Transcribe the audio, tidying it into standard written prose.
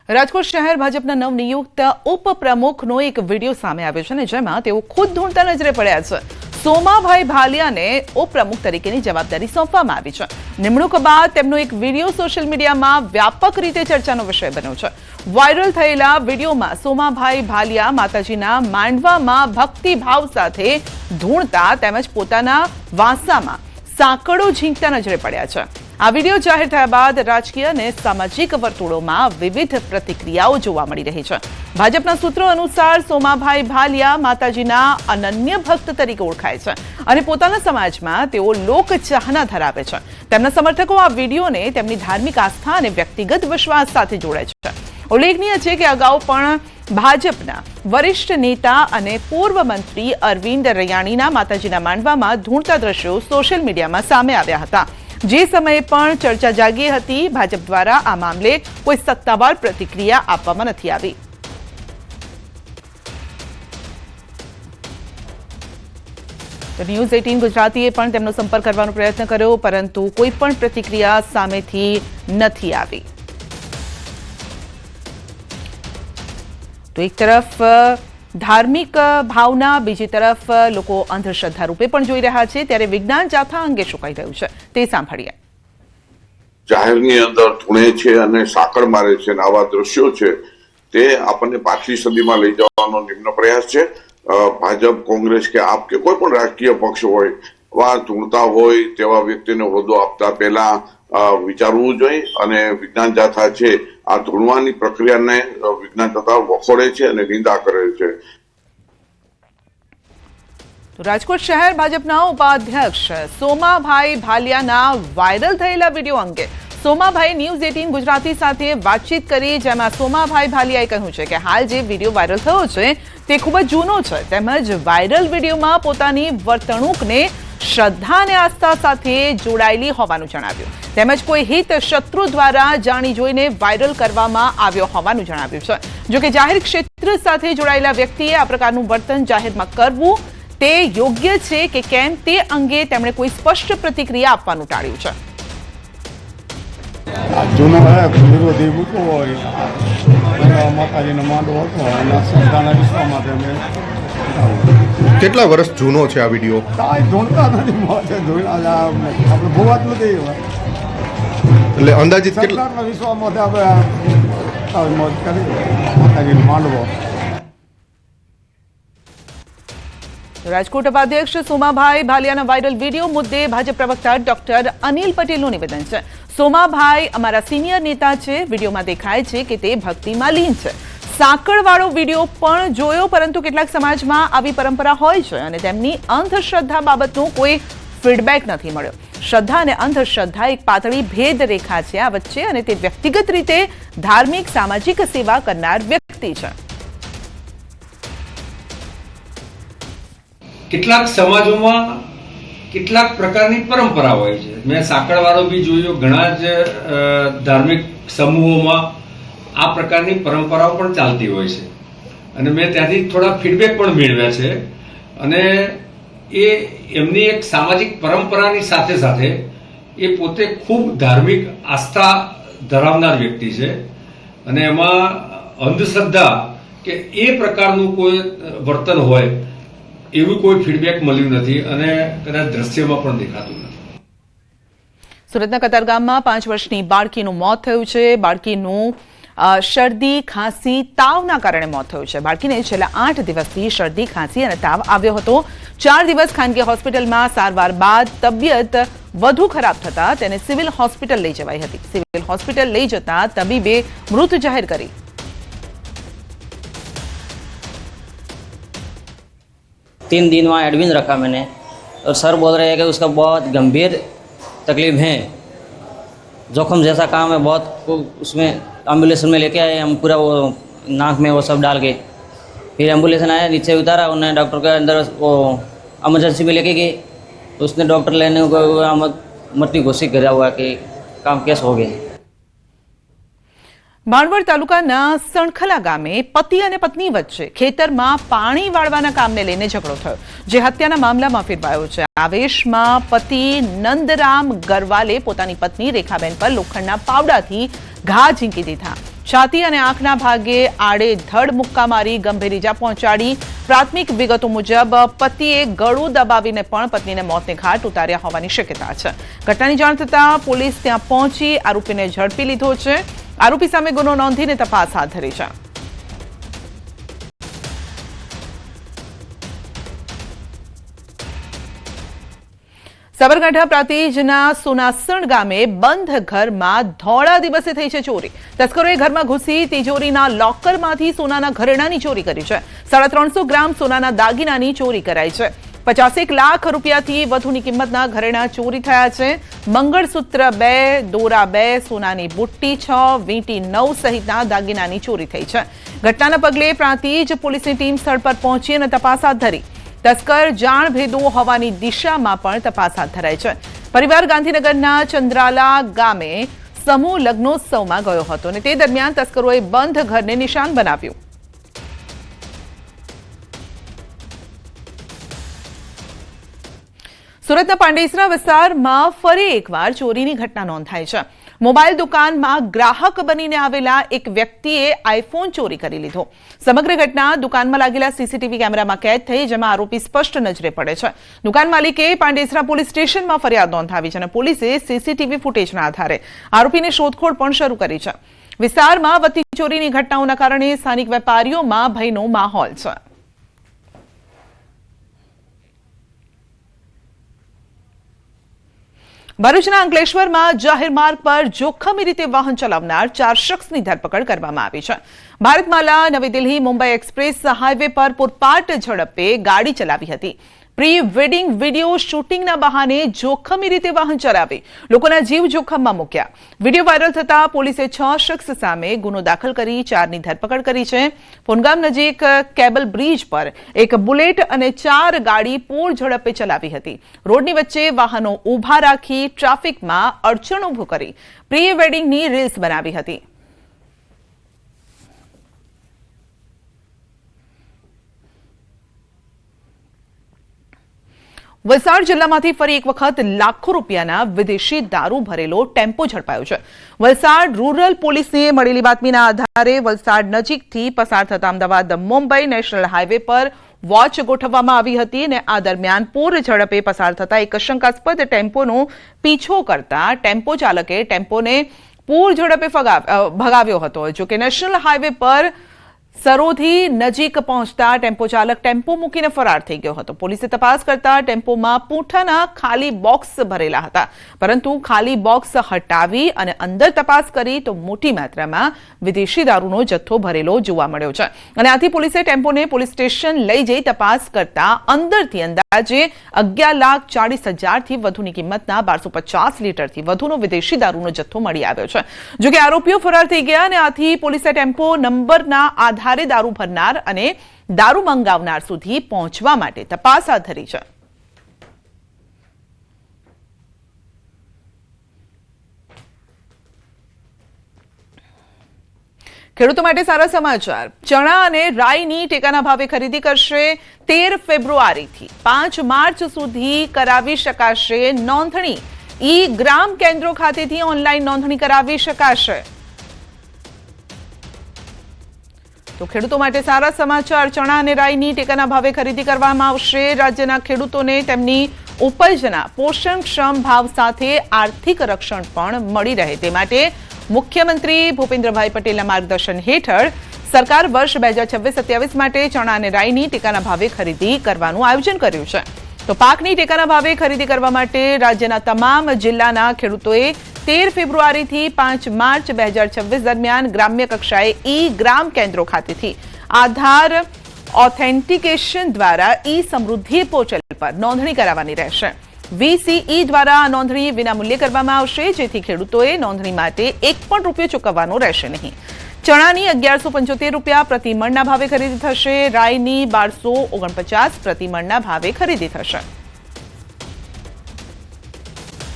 રાજકોટ શહેર ભાજપના નવનિયુક્ત ઉપપ્રમુખનો એક વિડીયો સામે આવ્યો છે અને જેમાં તેઓ ખુદ ઢૂંઢતા નજરે પડ્યા છે। સોમાભાઈ ભાલિયાને ઉપપ્રમુખ તરીકેની જવાબદારી સોંપવામાં આવી છે। નિમણૂક બાદ તેમનો એક વિડીયો સોશિયલ મીડિયામાં વ્યાપક રીતે ચર્ચાનો વિષય બન્યો છે। વાયરલ થયેલા વિડીયોમાં સોમાભાઈ ભાલિયા માતાજીના માંડવામાં ભક્તિભાવ સાથે ધૂણતા તેમજ પોતાના વાંસામાં સાંકળો ઝીંકતા નજરે પડ્યા છે। આ વિડીયો જાહેર થયા બાદ રાજકીય અને સામાજિક વર્તુળોમાં વિવિધ પ્રતિક્રિયાઓ જોવા મળી રહી છે। ભાજપના સૂત્રો અનુસાર સોમાભાઈ ભાલિયા માતાજીના અનન્ય ભક્ત તરીકે ઓળખાય છે અને પોતાના સમાજમાં તેઓ લોકચાહના ધરાવે છે। તેમના સમર્થકો આ વિડીયોને તેમની ધાર્મિક આસ્થા અને વ્યક્તિગત વિશ્વાસ સાથે જોડે છે। ઉલ્લેખનીય છે કે અગાઉ પણ ભાજપના વરિષ્ઠ નેતા અને પૂર્વ મંત્રી અરવિંદ રૈયાણીના માતાજીના માંડવામાં ધૂણતા દ્રશ્યો સોશિયલ મીડિયામાં સામે આવ્યા હતા। જે સમયે પણ ચર્ચા જાગી હતી। ભાજપ દ્વારા આ મામલે કોઈ સત્તાવાર પ્રતિક્રિયા આપવામાં નથી આવી। તો ન્યૂઝ 18 ગુજરાતીએ પણ તેમનો સંપર્ક કરવાનો પ્રયત્ન કર્યો, પરંતુ કોઈ પણ પ્રતિક્રિયા સામેથી નથી આવી। તો એક તરફ ધાર્મિક ભાવના, બીજી તરફ લોકો અંધશ્રદ્ધા રૂપે પણ જોઈ રહ્યા છે, ત્યારે વિજ્ઞાન જાથા અંગે શું કહી રહ્યું છે તે સાંભળીએ। જાહેરની અંદર ધૂણે છે અને સાંકળ મારે છે અને આવા દ્રશ્યો છે તે આપણને પાછલી સદીમાં લઈ જવાનો નિમ્ન પ્રયાસ છે। ભાજપ, કોંગ્રેસ કે આપ કે કોઈ પણ રાજકીય પક્ષ હોય, વા ધૂણતા હોય તેવા વ્યક્તિને હોદ્દો આપતા પહેલા વિચારવું જોઈએ અને વિજ્ઞાન જાથા છે આ ધૂણવાની પ્રક્રિયાને વિજ્ઞાન જાથા વખોડે છે અને નિંદા કરે છે। રાજકોટ શહેર ભાજપના ઉપાધ્યક્ષ સોમાભાઈ ભાલિયાના વાયરલ થયેલા વિડીયો અંગે સોમાભાઈ ન્યૂઝ 18 ગુજરાતી સાથે વાતચીત કરી, જેમાં સોમાભાઈ ભાલિયાએ કહ્યું છે કે હાલ જે વિડીયો વાયરલ થયો છે તે ખૂબ જ જૂનો છે, તેમજ વાયરલ વિડીયોમાં પોતાની વર્તણૂકને શ્રદ્ધા અને આસ્થા સાથે જોડાયેલી હોવાનું જણાવ્યું। તેમજ કોઈ હિત શત્રુ દ્વારા જાણી જોઈને વાયરલ કરવામાં આવ્યો હોવાનું જણાવ્યું છે। જો કે જાહેર ક્ષેત્ર સાથે જોડાયેલા વ્યક્તિએ આ પ્રકારનું વર્તન જાહેરમાં કરવું તે યોગ્ય છે કે કેમ તે અંગે તેમણે કોઈ સ્પષ્ટ પ્રતિક્રિયા આપવાનું ટાળ્યું છે। જૂનો વિરોધી મૂકવો હોય માતાજીનો માંડવો હતો અને શ્રદ્ધાના વિશ્વમાં કેટલા વર્ષ જૂનો છે આ વિડીયો? કાંઈ ધૂણતા નથી, આપણે ભોવાત નથી, એટલે અંદાજિત કેટલા વિશ્વમાં આપણે મોજ કરી માતાજીનો માંડવો। રાજકોટ ઉપાધ્યક્ષ સોમાભાઈ ભાલિયાના વાયરલ વિડીયો મુદ્દે ભાજપ પ્રવક્તા ડોક્ટર અનિલ પટેલનું નિવેદન છે। સોમાભાઈ અમારા સિનિયર નેતા છે, વિડીયોમાં દેખાય છે કે તે ભક્તિમાં લીન છે। સાંકળવાળો વિડીયો પણ જોયો, પરંતુ કેટલાક સમાજમાં આવી પરંપરા હોય છે અને તેમની અંધશ્રદ્ધા બાબતનો કોઈ ફીડબેક નથી મળ્યો। શ્રદ્ધા અને અંધશ્રદ્ધા એક પાતળી ભેદ રેખા છે આ વચ્ચે, અને તે વ્યક્તિગત રીતે ધાર્મિક સામાજિક સેવા કરનાર વ્યક્તિ છે। કેટલાક સમાજોમાં કેટલાક પ્રકારની પરંપરા હોય છે। મેં સાંકળવાળો બી જોયો, ઘણા જ ધાર્મિક સમૂહોમાં આ પ્રકારની પરંપરાઓ પણ ચાલતી હોય છે અને મેં ત્યાંથી થોડા ફીડબેક પણ મેળવ્યા છે અને એ એમની એક સામાજિક પરંપરાની સાથે સાથે એ પોતે ખૂબ ધાર્મિક આસ્થા ધરાવનાર વ્યક્તિ છે અને એમાં અંધશ્રદ્ધા કે એ પ્રકારનું કોઈ વર્તન હોય એવું કોઈ ફીડબેક મળ્યું નથી અને કદાચ દ્રશ્યમાં પણ દેખાતું નથી। સુરતના કતારગામમાં 5 વર્ષની બાળકીનું મોત થયું છે। બાળકીનું શરદી, ખાંસી, તાવના કારણે મોત થયું છે। બાળકીને છેલ્લા 8 દિવસથી શરદી, ખાંસી અને તાવ આવ્યો હતો। 4 દિવસ ખાનગી હોસ્પિટલમાં સારવાર બાદ તબિયત વધુ ખરાબ થતા તેને સિવિલ હોસ્પિટલ લઈ જવાઈ હતી। સિવિલ હોસ્પિટલ લઈ જતા તબીબે મૃત જાહેર કરી। तीन दिन वहाँ एडमिट रखा मैंने और सर बोल रहे हैं कि उसका बहुत गंभीर तकलीफ है, जोखम जैसा काम है बहुत। उसमें एम्बुलेंस में लेके आए हम, पूरा वो नाक में वो सब डाल के, फिर एम्बुलेंस आया, नीचे उतारा, उन्होंने डॉक्टर के अंदर वो एमरजेंसी में लेके गए, तो उसने डॉक्टर लेने को मरती घोषित करा हुआ कि काम कैसे हो गए। ભાણવડ તાલુકાના સણખલા ગામે પતિ અને પત્ની વચ્ચે ખેતરમાં પાણી વાળવાના કામને લઈને ઝઘડો થયો, જે હત્યાના મામલામાં ફેરવાયો છે। આવેશમાં પતિ નંદરામ ગરવાલે પોતાની પત્ની રેખાબેન પર લોખંડના પાવડાથી ઘા ઝીંકી દીધા, છાતી અને આંખના ભાગે આડેધડ મુક્કા મારી ગંભીર ઈજા પહોંચાડી. પ્રાથમિક વિગતો મુજબ પતિએ ગળું દબાવીને પણ પત્નીને મોતને ઘાટ ઉતાર્યા હોવાની શક્યતા છે. ઘટનાની જાણ થતાં પોલીસ ત્યાં પહોંચી આરોપીને ઝડપી લીધો છે. આરોપી સામે ગુનો નોંધીને તપાસ હાથ ધરી છે. સાબરકાંઠા પ્રાંતિજના સોનાસણ ગામે બંધ ઘરમાં ધોળા દિવસે થઈ છે ચોરી. તસ્કરોએ ઘરમાં ઘૂસી તિજોરીના લોકરમાંથી સોનાના ઘરેણાની ચોરી કરી છે. 350 ગ્રામ સોનાના દાગીનાની ચોરી કરાઈ છે. 50 લાખ રૂપિયાથી વધુની કિંમતના ઘરેણા ચોરી થયા છે. મંગળસૂત્ર 2, દોરા 2, સોનાની બુટ્ટી 6, વીંટી 9 સહિતના દાગીનાની ચોરી થઈ છે. ઘટનાના પગલે પ્રાંતિજ પોલીસની ટીમ સ્થળ પર પહોંચી અને તપાસ હાથ ધરી. તસ્કર જાણ ભેદો હોવાની દિશામાં પણ તપાસ હાથ ધરાઈ છે. પરિવાર ગાંધીનગરના ચંદ્રાલા ગામે સમૂહ લગ્નોત્સવમાં ગયો હતો અને તે દરમિયાન તસ્કરોએ બંધ ઘરને નિશાન બનાવ્યું. સુરતના પાંડેસરા વિસ્તારમાં ફરી એકવાર ચોરીની ઘટના નોંધાઈ છે. મોબાઈલ દુકાનમાં ગ્રાહક બનીને આવેલા એક વ્યક્તિએ આઈફોન ચોરી કરી લીધો. સમગ્ર ઘટના દુકાનમાં લાગેલા સીસીટીવી કેમેરામાં કેદ થઈ, જેમાં આરોપી સ્પષ્ટ નજરે પડે છે. દુકાન માલિકે પાંડેસરા પોલીસ સ્ટેશનમાં ફરિયાદ નોંધાવી છે અને પોલીસે સીસીટીવી ફૂટેજના આધારે આરોપીની શોધખોળ પણ શરૂ કરી છે. વિસ્તારમાં વધતી ચોરીની ઘટનાઓના કારણે સ્થાનિક વેપારીઓમાં ભયનો માહોલ છે. ભરૂચના અંકલેશ્વરમાં જાહેર માર્ગ પર જોખમી રીતે વાહન ચલાવનાર 4 શખ્સની ધરપકડ કરવામાં આવી છે. ભારતમાલા નવી દિલ્હી મુંબઈ એક્સપ્રેસ હાઈવે પર પૂરપાટ ઝડપે ગાડી ચલાવી હતી. પ્રી વેડિંગ વિડીયો શૂટિંગના બહાને જોખમી રીતે વાહન ચલાવી લોકોના જીવ જોખમમાં મૂક્યા. વિડીયો વાયરલ થતા પોલીસે 6 શખ્સ સામે ગુનો દાખલ કરી 4ની ધરપકડ કરી છે. ફોનગામ નજીક કેબલ બ્રિજ પર એક બુલેટ અને 4 ગાડી પૂર ઝડપે ચલાવી હતી. રોડની વચ્ચે વાહનો ઊભા રાખી ટ્રાફિકમાં અડચણ ઊભું કરી પ્રી વેડિંગની રીલ્સ બનાવી હતી. વલસાડ જિલ્લામાંથી ફરી એક વખત લાખો રૂપિયાના વિદેશી દારૂ ભરેલો ટેમ્પો ઝડપાયો છે. વલસાડ રૂરલ પોલીસને મળેલી બાતમીના આધારે વલસાડ નજીકથી પસાર થતા અમદાવાદ મુંબઈ નેશનલ હાઈવે પર વોચ ગોઠવવામાં આવી હતી અને આ દરમિયાન પૂર ઝડપે પસાર થતા એક શંકાસ્પદ ટેમ્પોનો પીછો કરતા ટેમ્પો ચાલકે ટેમ્પોને પૂર ઝડપે ભગાવ્યો હતો. જોકે નેશનલ હાઈવે પર સરોથી નજીક પહોંચતા ટેમ્પો ચાલક ટેમ્પો મૂકીને ફરાર થઈ ગયો હતો. પોલીસે તપાસ કરતા ટેમ્પોમાં પૂંઠાના ખાલી બોક્સ ભરેલા હતા, પરંતુ ખાલી બોક્સ હટાવી અને અંદર તપાસ કરી તો મોટી માત્રામાં વિદેશી દારૂનો જથ્થો ભરેલો જોવા મળ્યો છે. અને આથી પોલીસે ટેમ્પોને પોલીસ સ્ટેશન લઈ જઈ તપાસ કરતા અંદરથી અંદાજે 11,40,000 થી વધુની કિંમતના 1250 લીટરથી વધુનો વિદેશી દારૂનો જથ્થો મળી આવ્યો છે. જોકે આરોપીઓ ફરાર થઈ ગયા અને આથી પોલીસે ટેમ્પો નંબરના આધારે દારૂ ભરનાર અને દારૂ મંગાવનાર સુધી પહોંચવા માટે તપાસ હાથ ધરી છે. ખેડૂતો માટે સારા સમાચાર. ચણા અને રાઈની ટેકાના ભાવે ખરીદી કરશે. 13 ફેબ્રુઆરીથી 5 માર્ચ સુધી કરાવી શકાશે નોંધણી. ગ્રામ કેન્દ્રો ખાતેથી ઓનલાઈન નોંધણી કરાવી શકાશે. તો ખેડૂતો માટે સારા સમાચાર. ચણા અને રાઈની ટેકાના ભાવે ખરીદી કરવામાં આવશે. રાજ્યના ખેડૂતોને તેમની ઉપજના પોષણક્ષમ ભાવ સાથે આર્થિક રક્ષણ પણ મળી રહે તે માટે મુખ્યમંત્રી ભૂપેન્દ્રભાઈ પટેલના માર્ગદર્શન હેઠળ સરકાર વર્ષ 2026-27 માટે ચણા અને રાઈની ટેકાના ભાવે ખરીદી કરવાનું આયોજન કર્યું છે. તો પાકની ટેકાના ભાવે ખરીદી કરવા માટે રાજ્યના તમામ જિલ્લાના ખેડૂતોએ 13 ફેબ્રુઆરીથી 5 માર્ચ 2026 દરમિયાન ગ્રામ્ય કક્ષાએ ગ્રામ કેન્દ્રો ખાતેથી આધાર ઓથેન્ટિકેશન દ્વારા સમૃદ્ધિ પોર્ટલ પર નોંધણી કરાવવાની રહેશે. VCE દ્વારા નોંધણી વિનામૂલ્યે કરવામાં આવશે, જેથી ખેડૂતોએ નોંધણી માટે એક પણ રૂપિયો ચૂકવવાનો રહેશે નહીં. ચણાની 1175 રૂપિયા પ્રતિમણના ભાવે ખરીદી થશે. રાઈની 1249 પ્રતિમણના ભાવે ખરીદી થશે.